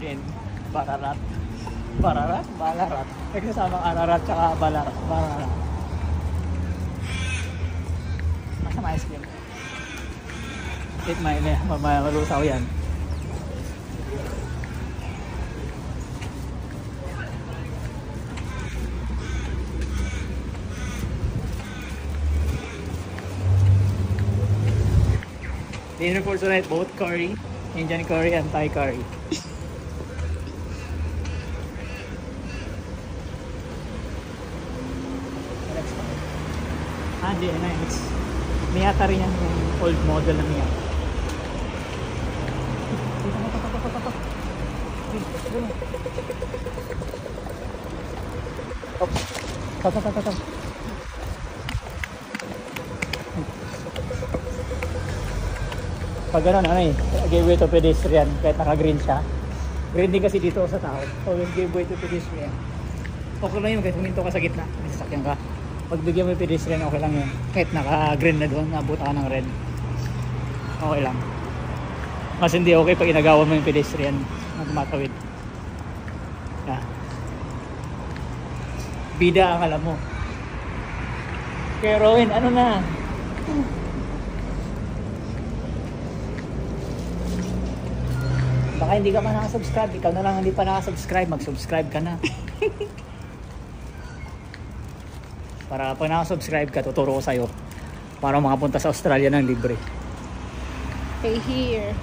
din. Bararat. Bararat? Balarat. May kasamang ararat tsaka balarat. Bararat. Masama ice cream. Malusaw yan. Dinner for tonight, both curry, Indian curry and Thai curry. Hindi, it's Miyata rin yan, yung old model na Miyata. Tap. Pag gano'n, give way to pedestrian kahit naka-green siya. Green din kasi dito sa tao. Always give way to pedestrian. Okay lang yun kahit huminto ka sa gitna. May sasakyan ka. Pag bigyan mo yung pedestrian, okay lang yun. Kahit naka-green na doon, nabuta ka ng red. Okay lang. Mas hindi okay pag inagawan mo yung pedestrian na tumatawid. Yeah. Bida ang alam mo. Kaya Rowan, ano na? Baka hindi ka pa nakasubscribe. Ikaw na lang hindi pa nakasubscribe. Mag-subscribe ka na. Para pag nakasubscribe ka, tuturo ko sa'yo para makapunta sa Australia ng libre. Pay here.